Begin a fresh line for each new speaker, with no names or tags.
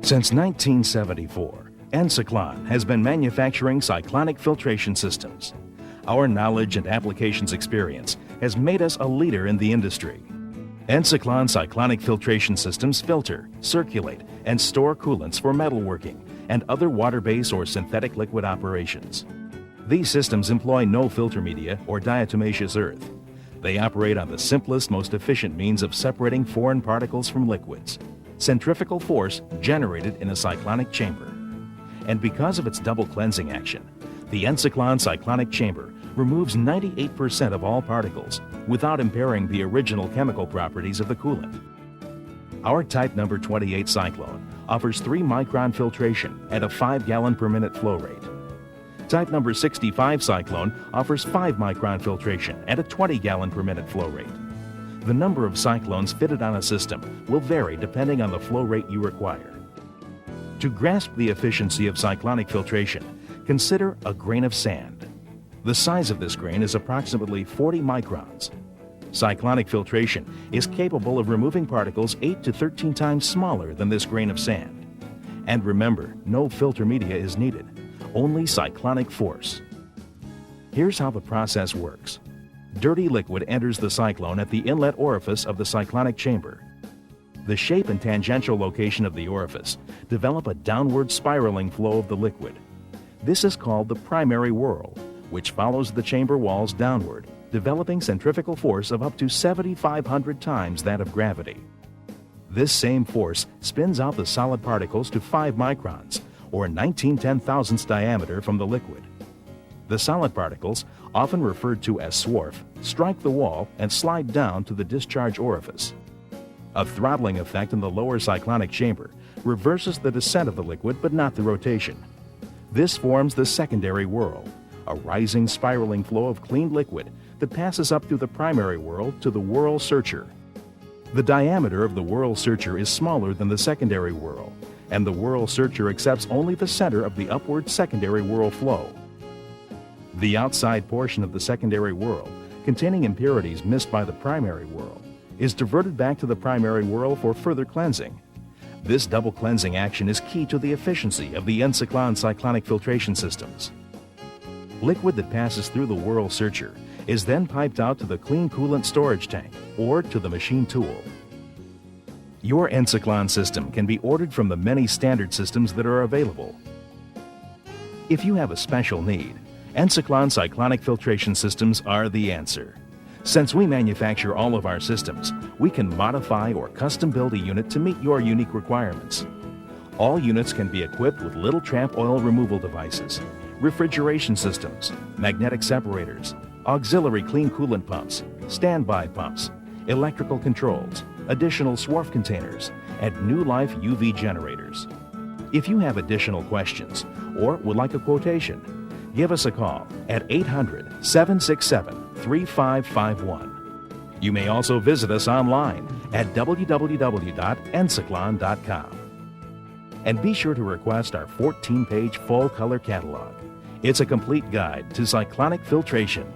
Since 1974, Encyclon has been manufacturing cyclonic filtration systems. Our knowledge and applications experience has made us a leader in the industry. Encyclon Cyclonic Filtration Systems filter, circulate, and store coolants for metalworking and other water-based or synthetic liquid operations. These systems employ no filter media or diatomaceous earth. They operate on the simplest, most efficient means of separating foreign particles from liquids: centrifugal force generated in a cyclonic chamber. And because of its double cleansing action, the Encyclon Cyclonic Chamber removes 98% of all particles without impairing the original chemical properties of the coolant. Our Type number 28 cyclone offers 3-micron filtration at a 5-gallon per minute flow rate. Type number 65 cyclone offers 5-micron filtration at a 20-gallon per minute flow rate. The number of cyclones fitted on a system will vary depending on the flow rate you require. To grasp the efficiency of cyclonic filtration, consider a grain of sand. The size of this grain is approximately 40 microns. Cyclonic filtration is capable of removing particles 8 to 13 times smaller than this grain of sand. And remember, no filter media is needed, only cyclonic force. Here's how the process works. Dirty liquid enters the cyclone at the inlet orifice of the cyclonic chamber. The shape and tangential location of the orifice develop a downward spiraling flow of the liquid. This is called the primary whirl, which follows the chamber walls downward, developing centrifugal force of up to 7,500 times that of gravity. This same force spins out the solid particles to 5 microns, or 19/10,000ths diameter from the liquid. The solid particles, often referred to as swarf, strike the wall and slide down to the discharge orifice. A throttling effect in the lower cyclonic chamber reverses the descent of the liquid but not the rotation. This forms the secondary whirl, a rising spiraling flow of clean liquid that passes up through the primary whirl to the whirl searcher. The diameter of the whirl searcher is smaller than the secondary whirl, and the whirl searcher accepts only the center of the upward secondary whirl flow. The outside portion of the secondary whirl, containing impurities missed by the primary whirl, is diverted back to the primary whirl for further cleansing. This double cleansing action is key to the efficiency of the Encyclon Cyclonic Filtration Systems. Liquid that passes through the whirl searcher is then piped out to the clean coolant storage tank or to the machine tool. Your Encyclon system can be ordered from the many standard systems that are available. If you have a special need, Encyclon Cyclonic Filtration Systems are the answer. Since we manufacture all of our systems, we can modify or custom build a unit to meet your unique requirements. All units can be equipped with little tramp oil removal devices, refrigeration systems, magnetic separators, auxiliary clean coolant pumps, standby pumps, electrical controls, additional swarf containers, and New Life UV generators. If you have additional questions or would like a quotation, give us a call at 800-767-3551. You may also visit us online at www.encyclon.com. And be sure to request our 14-page full-color catalog. It's a complete guide to cyclonic filtration.